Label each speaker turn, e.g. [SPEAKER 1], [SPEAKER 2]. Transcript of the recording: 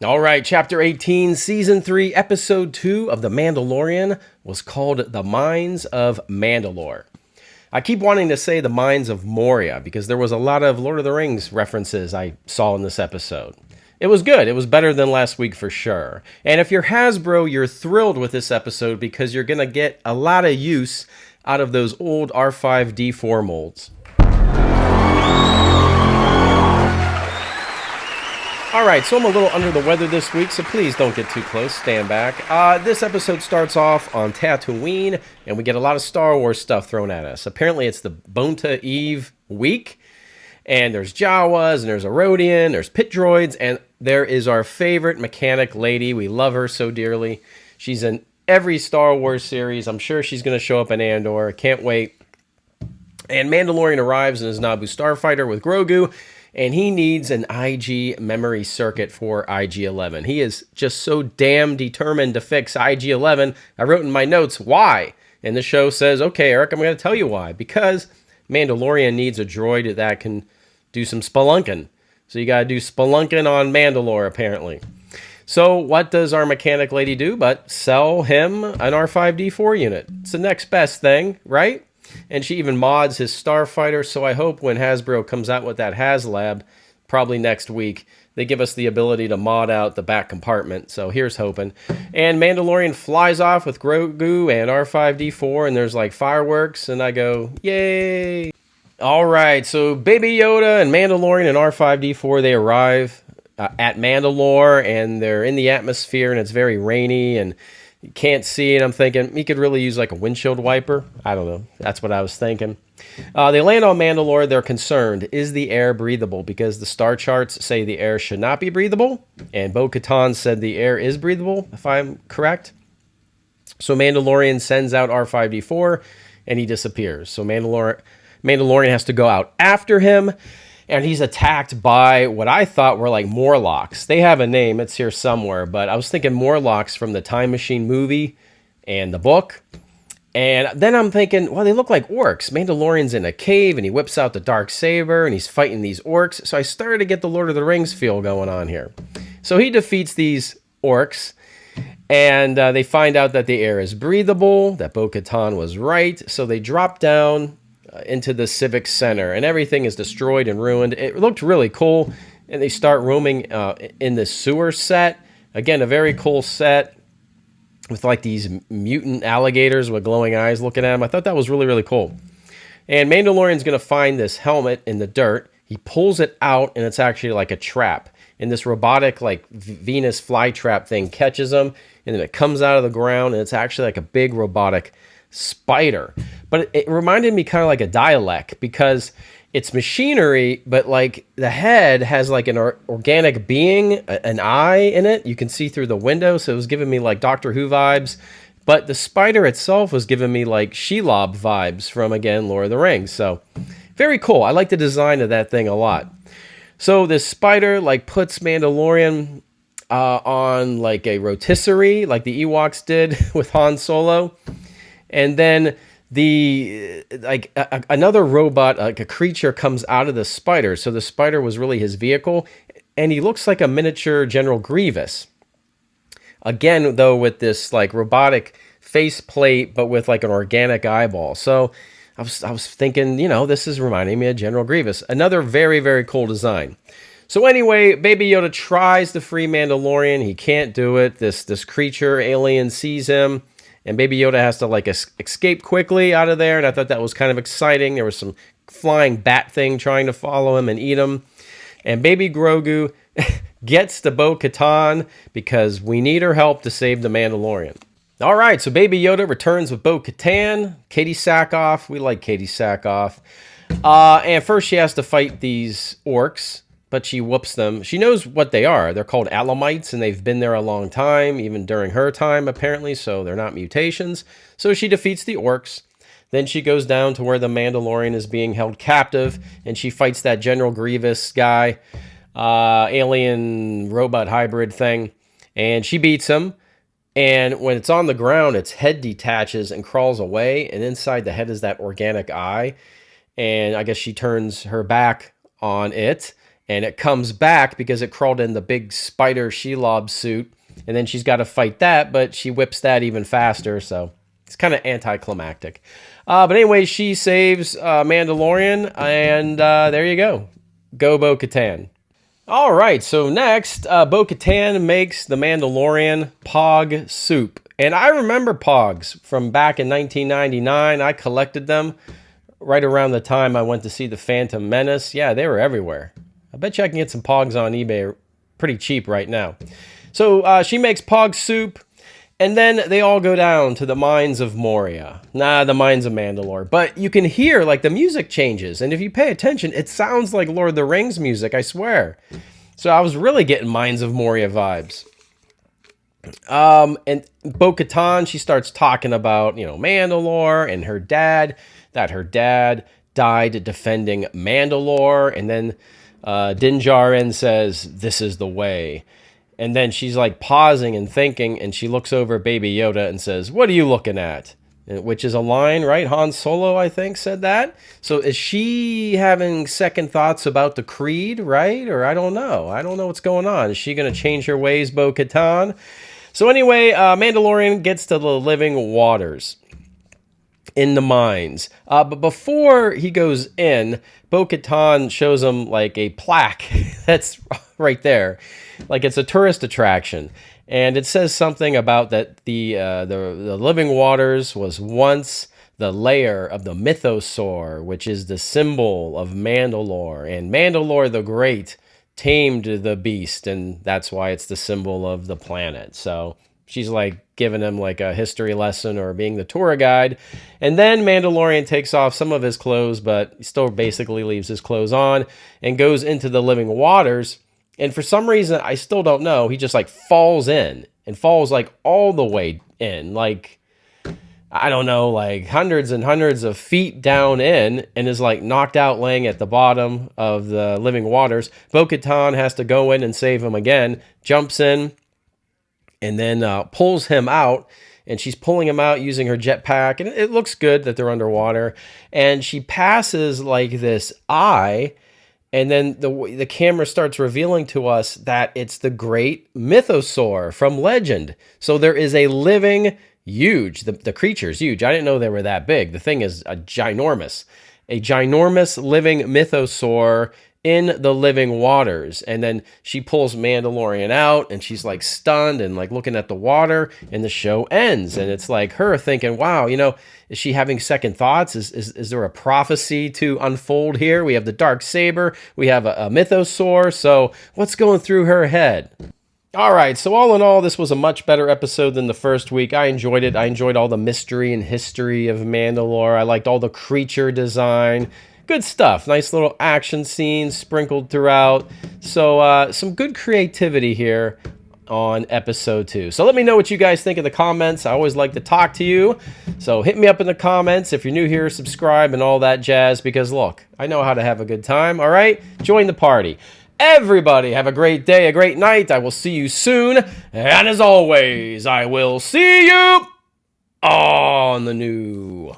[SPEAKER 1] All right, Chapter 18, Season 3, Episode 2 of The Mandalorian was called The Mines of Mandalore. I keep wanting to say The Mines of Moria because there was a lot of Lord of the Rings references I saw in this episode. It was good. It was better than last week for sure. And if you're Hasbro, you're thrilled with this episode because you're going to get a lot of use out of those old R5D4 molds. All right, so I'm a little under the weather this week, so please don't get too close. Stand back. This episode starts off on Tatooine, and we get a lot of Star Wars stuff thrown at us. Apparently, it's the Bonta Eve week, and there's Jawas, and there's a Rodian, there's pit droids, and there is our favorite mechanic lady. We love her so dearly. She's in every Star Wars series. I'm sure she's going to show up in Andor. Can't wait. And Mandalorian arrives in his Naboo starfighter with Grogu, and he needs an IG memory circuit for IG-11. He is just so damn determined to fix IG-11. I wrote in my notes, why? And the show says, okay, Eric, I'm going to tell you why. Because Mandalorian needs a droid that can do some spelunking. So you got to do spelunking on Mandalore, apparently. So what does our mechanic lady do but sell him an R5D4 unit? It's the next best thing, right? And she even mods his starfighter, so I hope when Hasbro comes out with that HasLab, probably next week, they give us the ability to mod out the back compartment, so here's hoping. And Mandalorian flies off with Grogu and R5D4, and there's like fireworks, and I go, yay! Alright, so Baby Yoda and Mandalorian and R5D4, they arrive at Mandalore, and they're in the atmosphere, and it's very rainy, and you can't see it. I'm thinking he could really use like a windshield wiper. I don't know. That's what I was thinking. They land on Mandalore. They're concerned. Is the air breathable? Because the star charts say the air should not be breathable. And Bo-Katan said the air is breathable, if I'm correct. So Mandalorian sends out R5D4 and he disappears. So Mandalorian has to go out after him. And he's attacked by what I thought were like Morlocks. They have a name. It's here somewhere. But I was thinking Morlocks from the Time Machine movie and the book. And then I'm thinking, well, they look like orcs. Mandalorian's in a cave and he whips out the Darksaber and he's fighting these orcs. So I started to get the Lord of the Rings feel going on here. So he defeats these orcs. And they find out that the air is breathable, that Bo-Katan was right. So they drop down into the civic center, and everything is destroyed and ruined. It looked really cool, and they start roaming in the sewer set. Again, a very cool set with like these mutant alligators with glowing eyes looking at them. I thought that was really, really cool. And Mandalorian's going to find this helmet in the dirt. He pulls it out, and it's actually like a trap. And this robotic like Venus flytrap thing catches him, and then it comes out of the ground, and it's actually like a big robotic spider. But it reminded me kind of like a dialect because it's machinery, but like the head has like an organic being, an eye in it. You can see through the window, so it was giving me like Doctor Who vibes. But the spider itself was giving me like Shelob vibes from, again, Lord of the Rings. So very cool. I like the design of that thing a lot. So this spider like puts Mandalorian on like a rotisserie, like the Ewoks did with Han Solo. And then another robot, like a creature, comes out of the spider. So the spider was really his vehicle, and he looks like a miniature General Grievous. Again, though, with this like robotic faceplate, but with like an organic eyeball. So I was thinking, this is reminding me of General Grievous. Another very, very cool design. So anyway, Baby Yoda tries to free Mandalorian. He can't do it. This creature alien sees him. And Baby Yoda has to like escape quickly out of there. And I thought that was kind of exciting. There was some flying bat thing trying to follow him and eat him. And Baby Grogu gets to Bo-Katan because we need her help to save the Mandalorian. All right, so Baby Yoda returns with Bo-Katan. Katie Sackhoff. We like Katie Sackhoff. And first she has to fight these orcs, but she whoops them. She knows what they are. They're called Alamites, and they've been there a long time, even during her time, apparently, so they're not mutations. So she defeats the orcs. Then she goes down to where the Mandalorian is being held captive, and she fights that General Grievous guy, alien robot hybrid thing, and she beats him. And when it's on the ground, its head detaches and crawls away, and inside the head is that organic eye. And I guess she turns her back on it, and it comes back because it crawled in the big spider Shelob suit, and then she's got to fight that, but she whips that even faster, so it's kind of anticlimactic. But anyway, she saves Mandalorian, and there you go. Go Bo-Katan. All right, so next, Bo-Katan makes the Mandalorian Pog soup. And I remember Pogs from back in 1999. I collected them right around the time I went to see The Phantom Menace. Yeah, they were everywhere. I bet you I can get some Pogs on eBay pretty cheap right now. So she makes Pog soup, and then they all go down to the mines of Moria. Nah, the mines of Mandalore. But you can hear, like, the music changes. And if you pay attention, it sounds like Lord of the Rings music, I swear. So I was really getting Mines of Moria vibes. And Bo-Katan, she starts talking about, Mandalore and her dad, that her dad died defending Mandalore. And then Din Djarin says, "This is the way." And then she's like pausing and thinking, and she looks over at Baby Yoda and says, "What are you looking at?" Which is a line, right? Han Solo, I think, said that. So is she having second thoughts about the creed, right? Or I don't know. I don't know what's going on. Is she going to change her ways, Bo-Katan? So anyway, Mandalorian gets to the living waters in the mines. But before he goes in, Bo-Katan shows him like a plaque that's right there. Like it's a tourist attraction. And it says something about that the living waters was once the lair of the mythosaur, which is the symbol of Mandalore. And Mandalore the Great tamed the beast, and that's why it's the symbol of the planet. So she's like giving him like a history lesson or being the tour guide. And then Mandalorian takes off some of his clothes, but he still basically leaves his clothes on and goes into the living waters. And for some reason, I still don't know, he just like falls in and falls like all the way in, like, I don't know, like hundreds and hundreds of feet down in, and is like knocked out laying at the bottom of the living waters. Bo-Katan has to go in and save him again, jumps in, and then pulls him out. And she's pulling him out using her jetpack. And it looks good that they're underwater. And she passes like this eye. And then the camera starts revealing to us that it's the great mythosaur from legend. So there is a living, huge, the creature's huge. I didn't know they were that big. The thing is ginormous. A ginormous living mythosaur in the living waters. And then she pulls Mandalorian out, and she's like stunned and like looking at the water, and the show ends. And it's like her thinking, wow, is she having second thoughts? Is there a prophecy to unfold here? We have the dark saber, we have a mythosaur. So what's going through her head? All right, so all in all, this was a much better episode than the first week. I enjoyed it. I enjoyed all the mystery and history of Mandalore. I liked all the creature design. Good stuff. Nice little action scenes sprinkled throughout. So some good creativity here on episode 2. So let me know what you guys think in the comments. I always like to talk to you. So hit me up in the comments. If you're new here, subscribe and all that jazz, because look, I know how to have a good time. All right? Join the party. Everybody have a great day, a great night. I will see you soon. And as always, I will see you on the new.